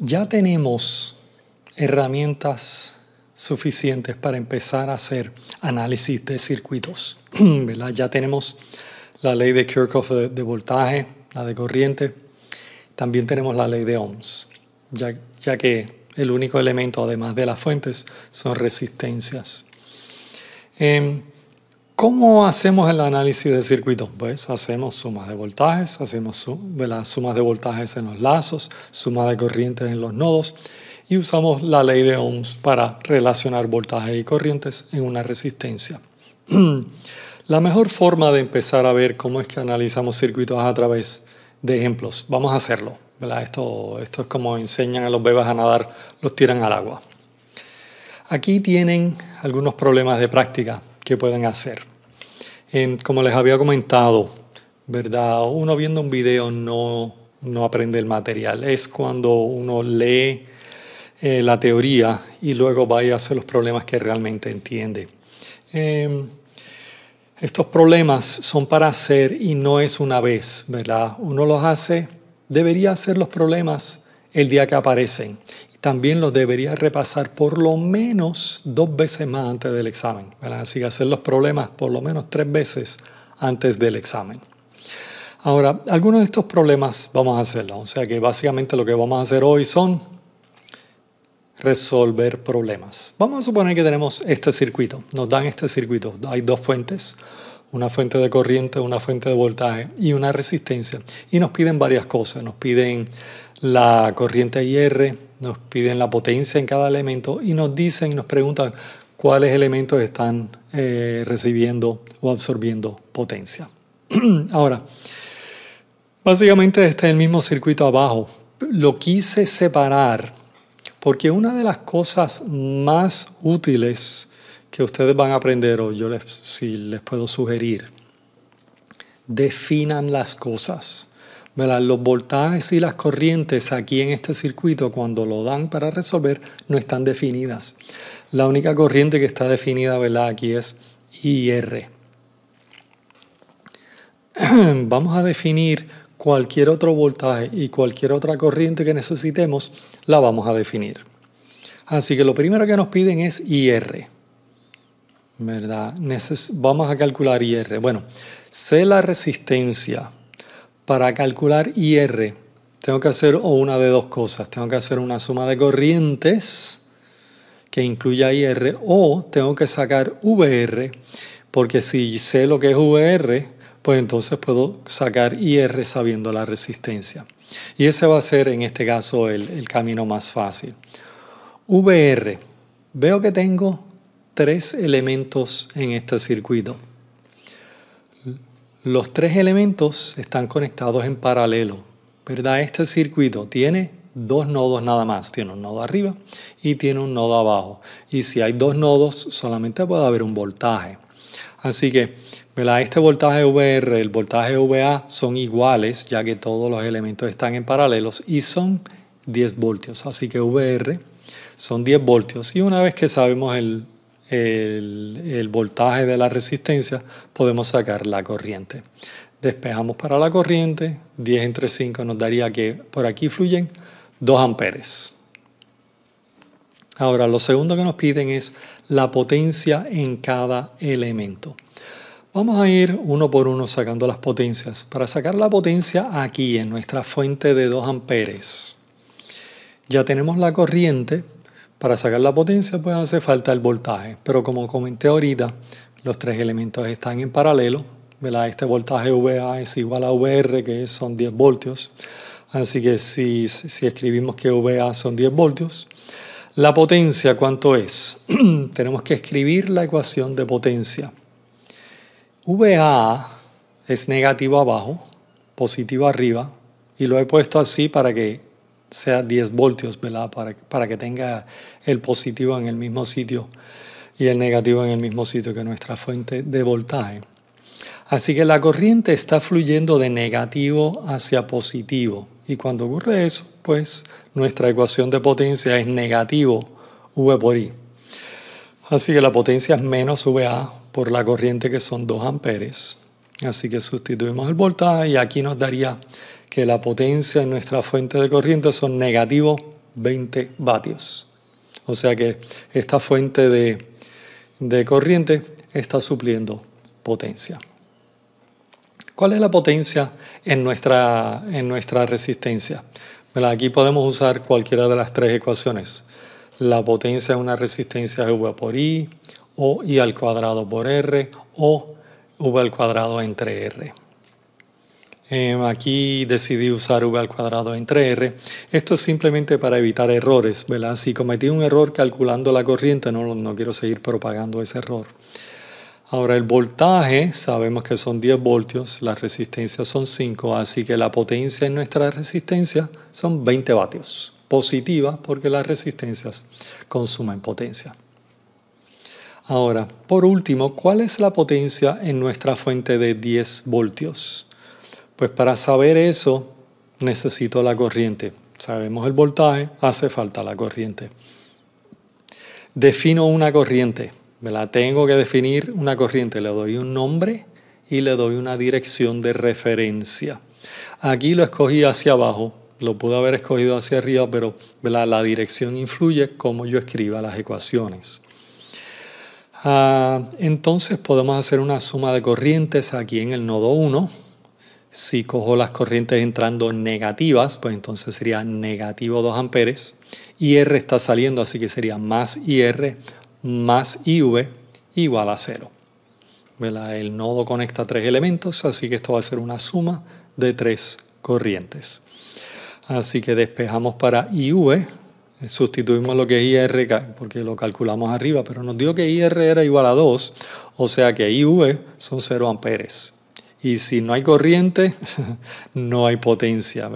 Ya tenemos herramientas suficientes para empezar a hacer análisis de circuitos, ¿verdad? Ya tenemos la ley de Kirchhoff de voltaje, la de corriente. También tenemos la ley de Ohms, ya que el único elemento, además de las fuentes, son resistencias. ¿Cómo hacemos el análisis de circuitos? Pues hacemos sumas de voltajes, hacemos sumas de voltajes en los lazos, sumas de corrientes en los nodos y usamos la ley de Ohms para relacionar voltajes y corrientes en una resistencia. La mejor forma de empezar a ver cómo es que analizamos circuitos es a través de ejemplos. Vamos a hacerlo, ¿verdad? Esto es como enseñan a los bebés a nadar, los tiran al agua. Aquí tienen algunos problemas de práctica que pueden hacer. Como les había comentado, ¿verdad? Uno viendo un video no aprende el material. Es cuando uno lee la teoría y luego va y hace los problemas que realmente entiende. Estos problemas son para hacer y no es una vez, ¿verdad? Uno los hace, debería hacer los problemas el día que aparecen. También los debería repasar por lo menos 2 veces más antes del examen, ¿verdad? Así que hacer los problemas por lo menos 3 veces antes del examen. Ahora, algunos de estos problemas vamos a hacerlos. O sea que básicamente lo que vamos a hacer hoy son resolver problemas. Vamos a suponer que tenemos este circuito. Nos dan este circuito. Hay 2 fuentes, una fuente de corriente, una fuente de voltaje y una resistencia. Y nos piden varias cosas. Nos piden la corriente IR, nos piden la potencia en cada elemento y nos dicen y nos preguntan cuáles elementos están recibiendo o absorbiendo potencia. Ahora, básicamente este es el mismo circuito abajo. Lo quise separar porque una de las cosas más útiles que ustedes van a aprender, o yo si les puedo sugerir, definan las cosas. ¿Verdad? Los voltajes y las corrientes aquí en este circuito, cuando lo dan para resolver, no están definidas. La única corriente que está definida, ¿verdad? Aquí es IR. Vamos a definir cualquier otro voltaje y cualquier otra corriente que necesitemos, la vamos a definir. Así que lo primero que nos piden es IR. ¿Verdad? Vamos a calcular IR. Bueno, sé la resistencia. Para calcular IR tengo que hacer una de 2 cosas. Tengo que hacer una suma de corrientes que incluya IR o tengo que sacar VR, porque si sé lo que es VR, pues entonces puedo sacar IR sabiendo la resistencia. Y ese va a ser en este caso el camino más fácil. VR, veo que tengo 3 elementos en este circuito. Los 3 elementos están conectados en paralelo, ¿verdad? Este circuito tiene 2 nodos nada más. Tiene un nodo arriba y tiene un nodo abajo. Y si hay 2 nodos, solamente puede haber un voltaje. Así que, ¿verdad? Este voltaje VR, el voltaje VA son iguales, ya que todos los elementos están en paralelos y son 10 voltios. Así que VR son 10 voltios. Y una vez que sabemos el voltaje de la resistencia, podemos sacar la corriente. Despejamos para la corriente, 10 entre 5 nos daría que por aquí fluyen 2 amperes. Ahora, lo segundo que nos piden es la potencia en cada elemento. Vamos a ir uno por uno sacando las potencias. Para sacar la potencia aquí en nuestra fuente de 2 amperes, ya tenemos la corriente. Para sacar la potencia pues hace falta el voltaje, pero como comenté ahorita, los 3 elementos están en paralelo, ¿verdad? Este voltaje VA es igual a VR, que son 10 voltios, así que si escribimos que VA son 10 voltios, la potencia, ¿cuánto es? Tenemos que escribir la ecuación de potencia. VA es negativo abajo, positivo arriba, y lo he puesto así para que sea 10 voltios, ¿verdad? Para que tenga el positivo en el mismo sitio y el negativo en el mismo sitio que nuestra fuente de voltaje. Así que la corriente está fluyendo de negativo hacia positivo. Y cuando ocurre eso, pues nuestra ecuación de potencia es negativo V por I. Así que la potencia es menos VA por la corriente, que son 2 amperes. Así que sustituimos el voltaje y aquí nos daría que la potencia en nuestra fuente de corriente son negativo 20 vatios. O sea que esta fuente de corriente está supliendo potencia. ¿Cuál es la potencia en nuestra resistencia? Bueno, aquí podemos usar cualquiera de las tres ecuaciones. La potencia de una resistencia es V por I, o I al cuadrado por R, o V al cuadrado entre R. Aquí decidí usar V al cuadrado entre R. Esto es simplemente para evitar errores, ¿verdad? Si cometí un error calculando la corriente, no quiero seguir propagando ese error. Ahora el voltaje, sabemos que son 10 voltios, las resistencias son 5, así que la potencia en nuestra resistencia son 20 vatios. Positiva porque las resistencias consumen potencia. Ahora, por último, ¿cuál es la potencia en nuestra fuente de 10 voltios? Pues para saber eso necesito la corriente. Sabemos el voltaje, hace falta la corriente. Defino una corriente. Tengo que definir una corriente, le doy un nombre y le doy una dirección de referencia. Aquí lo escogí hacia abajo, lo pude haber escogido hacia arriba, pero la dirección influye cómo yo escriba las ecuaciones. Entonces podemos hacer una suma de corrientes aquí en el nodo 1. Si cojo las corrientes entrando negativas, pues entonces sería negativo 2 amperes. IR está saliendo, así que sería más IR más IV igual a 0. El nodo conecta 3 elementos, así que esto va a ser una suma de 3 corrientes. Así que despejamos para IV, sustituimos lo que es IR porque lo calculamos arriba, pero nos dio que IR era igual a 2, o sea que IV son 0 amperes. Y si no hay corriente, no hay potencia,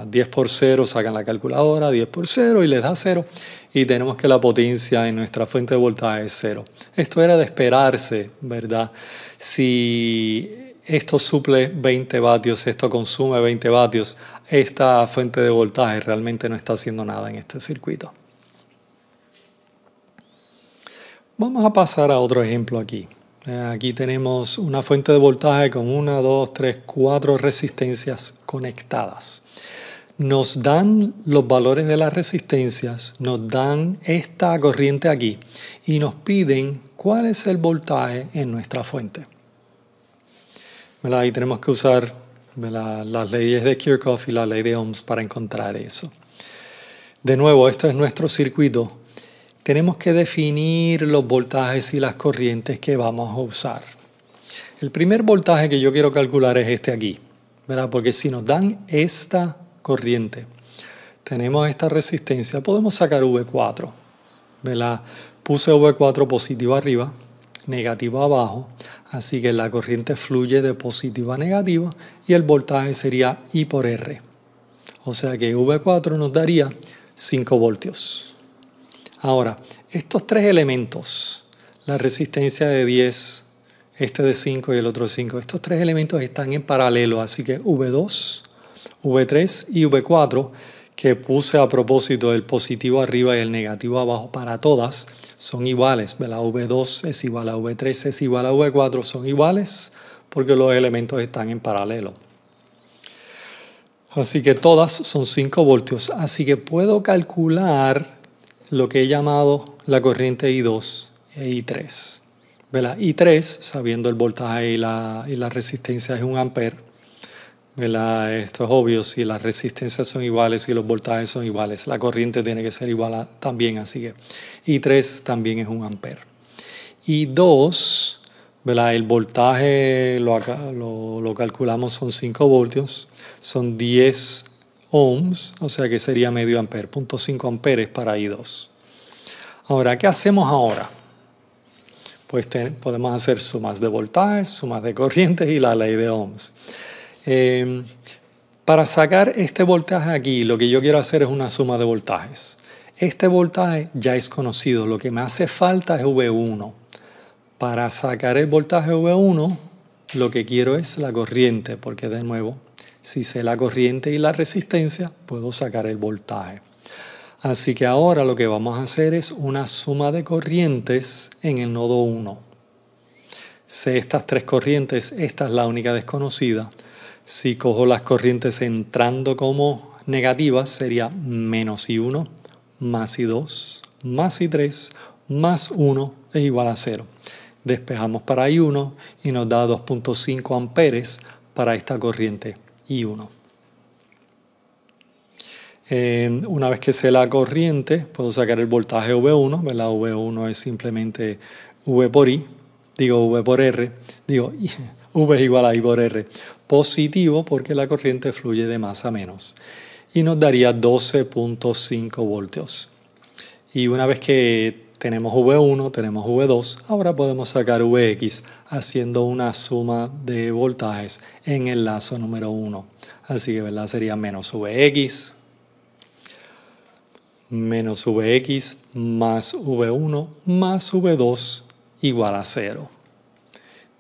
10 por 0, sacan la calculadora, 10 por 0 y les da 0. Y tenemos que la potencia en nuestra fuente de voltaje es 0. Esto era de esperarse, ¿verdad? Si esto suple 20 vatios, esto consume 20 vatios, esta fuente de voltaje realmente no está haciendo nada en este circuito. Vamos a pasar a otro ejemplo aquí. Aquí tenemos una fuente de voltaje con 1, 2, 3, 4 resistencias conectadas. Nos dan los valores de las resistencias, nos dan esta corriente aquí y nos piden cuál es el voltaje en nuestra fuente. Ahí tenemos que usar las leyes de Kirchhoff y la ley de Ohms para encontrar eso. De nuevo, este es nuestro circuito. Tenemos que definir los voltajes y las corrientes que vamos a usar. El primer voltaje que yo quiero calcular es este aquí, porque si nos dan esta corriente, tenemos esta resistencia, podemos sacar V4. Puse V4 positivo arriba, negativo abajo, así que la corriente fluye de positivo a negativo y el voltaje sería I por R. O sea que V4 nos daría 5 voltios. Ahora, estos tres elementos, la resistencia de 10, este de 5 y el otro de 5, estos tres elementos están en paralelo, así que V2, V3 y V4, que puse a propósito el positivo arriba y el negativo abajo para todas, son iguales. V2 es igual a V3 es igual a V4, son iguales porque los elementos están en paralelo. Así que todas son 5 voltios, así que puedo calcular lo que he llamado la corriente I2 e I3. I3, sabiendo el voltaje y la resistencia es 1 ampere. Esto es obvio, si las resistencias son iguales y los voltajes son iguales, la corriente tiene que ser igual también, así que I3 también es 1 ampere. I2, el voltaje lo calculamos, son 5 voltios, son 10 ohms, o sea que sería medio ampere, 0.5 amperes para I2. Ahora, ¿qué hacemos ahora? Pues podemos hacer sumas de voltajes, sumas de corrientes y la ley de Ohms. Para sacar este voltaje aquí, lo que yo quiero hacer es una suma de voltajes. Este voltaje ya es conocido, lo que me hace falta es V1. Para sacar el voltaje V1, lo que quiero es la corriente, porque de nuevo, si sé la corriente y la resistencia, puedo sacar el voltaje. Así que ahora lo que vamos a hacer es una suma de corrientes en el nodo 1. Sé estas tres corrientes, esta es la única desconocida. Si cojo las corrientes entrando como negativas, sería menos I1 más I2 más I3 más 1 es igual a 0. Despejamos para I1 y nos da 2.5 amperes para esta corriente I1. Una vez que sé la corriente, puedo sacar el voltaje V1, ¿verdad? V1 es simplemente V por I, V por R, V es igual a I por R, positivo porque la corriente fluye de más a menos. Y nos daría 12.5 voltios. Y una vez que tenemos V1, tenemos V2, ahora podemos sacar Vx haciendo una suma de voltajes en el lazo número 1. Así que, ¿verdad? Sería menos Vx más V1 más V2 igual a 0.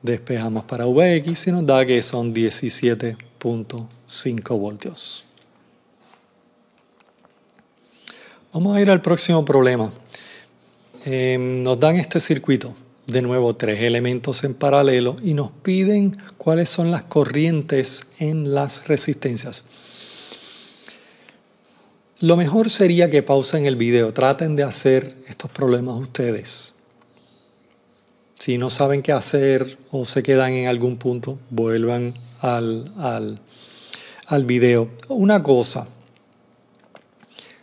Despejamos para Vx y nos da que son 17.5 voltios. Vamos a ir al próximo problema. Nos dan este circuito, de nuevo 3 elementos en paralelo y nos piden cuáles son las corrientes en las resistencias. Lo mejor sería que pausen el video, traten de hacer estos problemas ustedes. Si no saben qué hacer o se quedan en algún punto, vuelvan al video. Una cosa,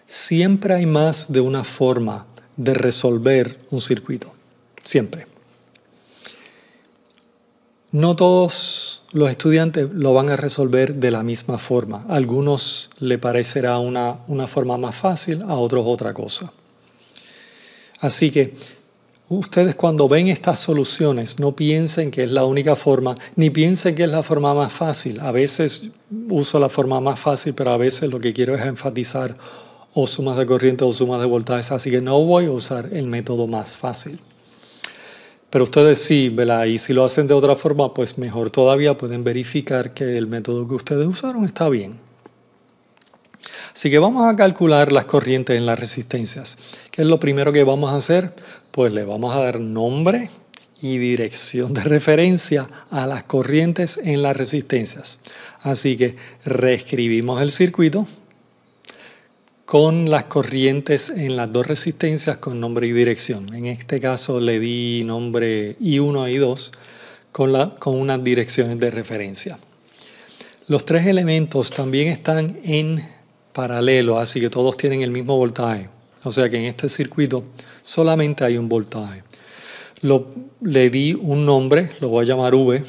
siempre hay más de una forma de resolver un circuito, siempre. No todos los estudiantes lo van a resolver de la misma forma. A algunos le parecerá una forma más fácil, a otros otra cosa. Así que ustedes cuando ven estas soluciones no piensen que es la única forma, ni piensen que es la forma más fácil. A veces uso la forma más fácil, pero a veces lo que quiero es enfatizar o sumas de corriente o sumas de voltajes, así que no voy a usar el método más fácil. Pero ustedes sí, ¿verdad? Y si lo hacen de otra forma, pues mejor todavía, pueden verificar que el método que ustedes usaron está bien. Así que vamos a calcular las corrientes en las resistencias. ¿Qué es lo primero que vamos a hacer? Pues le vamos a dar nombre y dirección de referencia a las corrientes en las resistencias. Así que reescribimos el circuito con las corrientes en las dos resistencias con nombre y dirección. En este caso le di nombre I1 y I2 con unas direcciones de referencia. Los tres elementos también están en paralelo, así que todos tienen el mismo voltaje. O sea que en este circuito solamente hay un voltaje. Le di un nombre, lo voy a llamar V,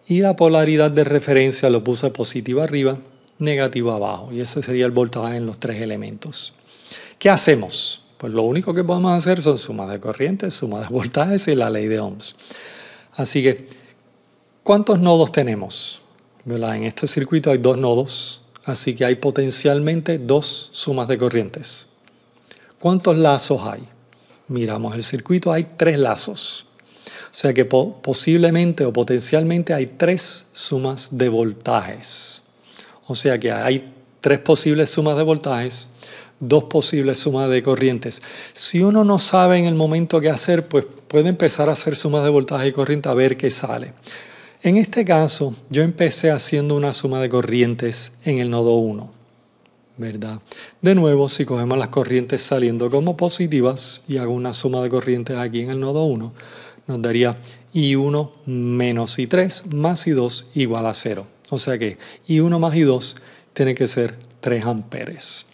y la polaridad de referencia lo puse positiva arriba, negativa abajo, y ese sería el voltaje en los tres elementos. ¿Qué hacemos? Pues lo único que podemos hacer son sumas de corrientes, sumas de voltajes y la ley de Ohms. Así que, ¿cuántos nodos tenemos? ¿Verdad? En este circuito hay 2 nodos, así que hay potencialmente 2 sumas de corrientes. ¿Cuántos lazos hay? Miramos el circuito, hay 3 lazos. O sea que posiblemente o potencialmente hay 3 sumas de voltajes. O sea que hay 3 posibles sumas de voltajes, 2 posibles sumas de corrientes. Si uno no sabe en el momento qué hacer, pues puede empezar a hacer sumas de voltaje y corriente a ver qué sale. En este caso, yo empecé haciendo una suma de corrientes en el nodo 1, ¿verdad? De nuevo, si cogemos las corrientes saliendo como positivas y hago una suma de corrientes aquí en el nodo 1, nos daría I1 menos I3 más I2 igual a 0. O sea que I1 más I2 tiene que ser 3 amperes.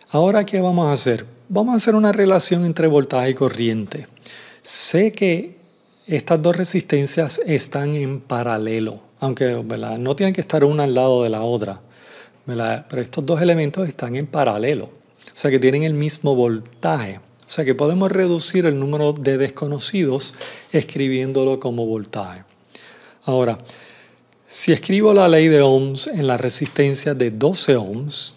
Ahora, ¿qué vamos a hacer? Vamos a hacer una relación entre voltaje y corriente. Sé que estas dos resistencias están en paralelo, aunque, ¿verdad?, no tienen que estar una al lado de la otra, ¿verdad? Pero estos dos elementos están en paralelo, o sea que tienen el mismo voltaje. O sea que podemos reducir el número de desconocidos escribiéndolo como voltaje. Ahora, si escribo la ley de Ohms en la resistencia de 12 ohms,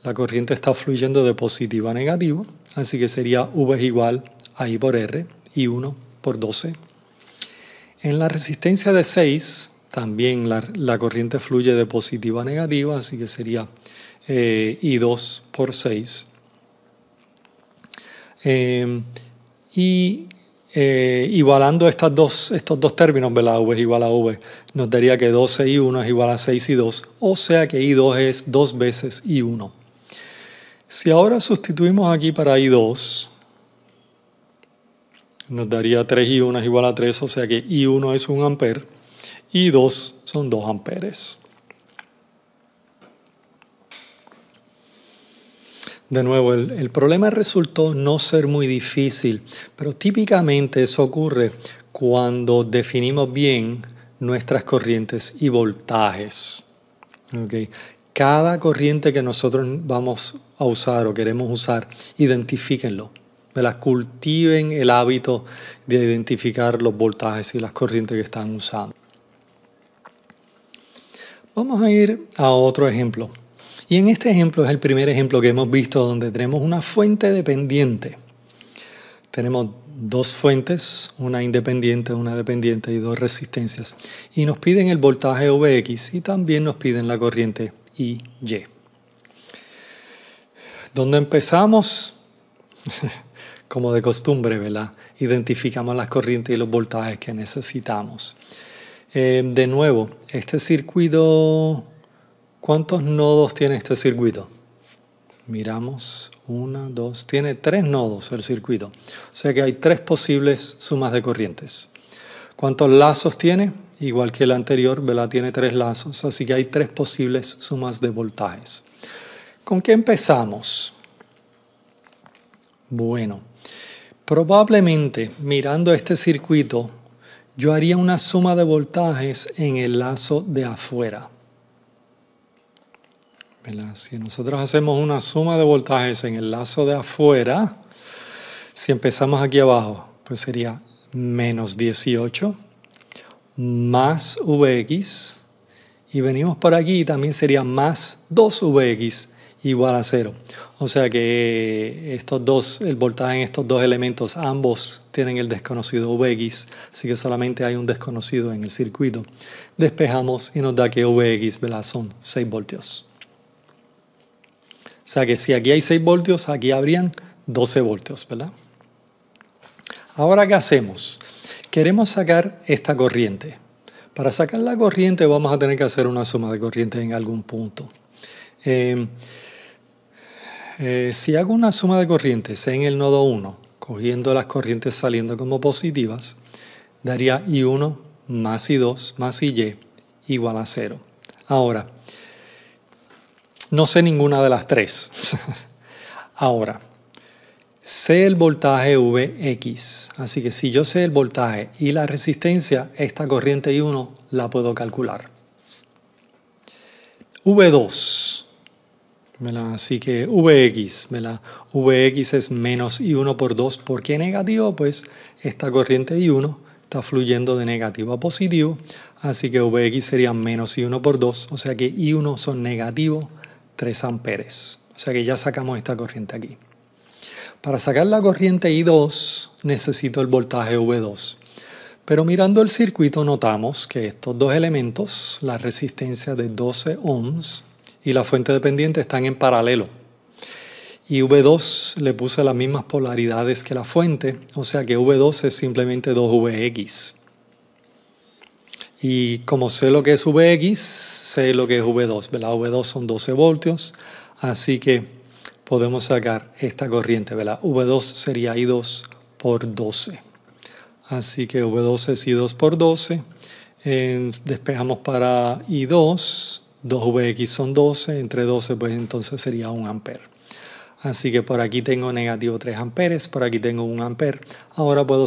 la corriente está fluyendo de positivo a negativo, así que sería V es igual a I por R, I1 por 12. En la resistencia de 6, también la corriente fluye de positivo a negativo, así que sería I2 por 6. Igualando estos dos términos, ¿verdad? V es igual a V, nos daría que 12 I1 es igual a 6 I2, o sea que I2 es 2 veces I1. Si ahora sustituimos aquí para I2, nos daría 3I1 es igual a 3, o sea que I1 es 1 ampere, I2 son 2 amperes. De nuevo, el problema resultó no ser muy difícil, pero típicamente eso ocurre cuando definimos bien nuestras corrientes y voltajes. Okay. Cada corriente que nosotros vamos a usar o queremos usar, identifíquenlo. Cultiven el hábito de identificar los voltajes y las corrientes que están usando. Vamos a ir a otro ejemplo. Y en este ejemplo es el primer ejemplo que hemos visto donde tenemos una fuente dependiente. Tenemos dos fuentes, una independiente, una dependiente y dos resistencias. Y nos piden el voltaje Vx y también nos piden la corriente I, Y. ¿Dónde empezamos? Como de costumbre, ¿verdad? Identificamos las corrientes y los voltajes que necesitamos. De nuevo, este circuito, ¿cuántos nodos tiene este circuito? Miramos, 1, 2, tiene 3 nodos el circuito. O sea que hay 3 posibles sumas de corrientes. ¿Cuántos lazos tiene? Igual que el anterior, ¿verdad? Tiene 3 lazos, así que hay 3 posibles sumas de voltajes. ¿Con qué empezamos? Bueno, probablemente mirando este circuito, yo haría una suma de voltajes en el lazo de afuera. ¿Verdad? Si nosotros hacemos una suma de voltajes en el lazo de afuera, si empezamos aquí abajo, pues sería menos 18 más Vx, y venimos por aquí y también sería más 2Vx igual a 0. O sea que estos dos, el voltaje en estos dos elementos, ambos tienen el desconocido Vx, así que solamente hay un desconocido en el circuito. Despejamos y nos da que Vx, ¿verdad? Son 6 voltios. O sea que si aquí hay 6 voltios, aquí habrían 12 voltios, ¿verdad? Ahora, ¿qué hacemos? Queremos sacar esta corriente. Para sacar la corriente vamos a tener que hacer una suma de corrientes en algún punto. Si hago una suma de corrientes en el nodo 1, cogiendo las corrientes saliendo como positivas, daría I1 más I2 más IY igual a 0. Ahora, no sé ninguna de las tres. Ahora, sé el voltaje Vx, así que si yo sé el voltaje y la resistencia, esta corriente I1 la puedo calcular. V2, ¿verdad? Así que Vx, ¿verdad? Vx es menos I1 por 2. ¿Por qué negativo? Pues esta corriente I1 está fluyendo de negativo a positivo, así que Vx sería menos I1 por 2, o sea que I1 son negativo 3 amperes. O sea que ya sacamos esta corriente aquí. Para sacar la corriente I2 necesito el voltaje V2. Pero mirando el circuito notamos que estos dos elementos, la resistencia de 12 ohms y la fuente dependiente, están en paralelo. Y V2 le puse las mismas polaridades que la fuente, o sea que V2 es simplemente 2Vx. Y como sé lo que es Vx, sé lo que es V2, ¿verdad? V2 son 12 voltios, así que podemos sacar esta corriente, ¿verdad? V2 sería I2 por 12. Así que V2 es I2 por 12. Despejamos para I2. 2Vx son 12. Entre 12, pues entonces sería 1 ampere. Así que por aquí tengo negativo 3 amperes. Por aquí tengo 1 ampere. Ahora puedo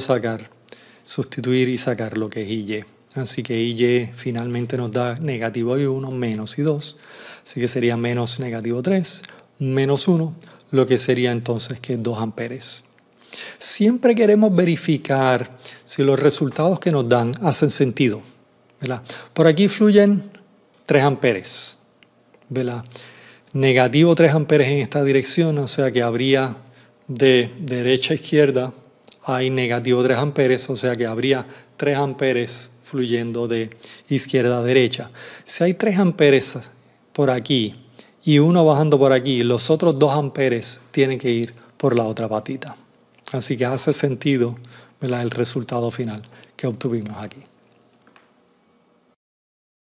sustituir y sacar lo que es IY. Así que IY finalmente nos da negativo I1 menos I2. Así que sería menos negativo 3 menos 1, lo que sería entonces que 2 amperes. Siempre queremos verificar si los resultados que nos dan hacen sentido, ¿verdad? Por aquí fluyen 3 amperes, ¿verdad? Negativo 3 amperes en esta dirección, o sea que habría de derecha a izquierda, hay negativo 3 amperes, o sea que habría 3 amperes fluyendo de izquierda a derecha. Si hay 3 amperes por aquí y uno bajando por aquí, los otros 2 amperes tienen que ir por la otra patita. Así que hace sentido, ¿verdad?, el resultado final que obtuvimos aquí.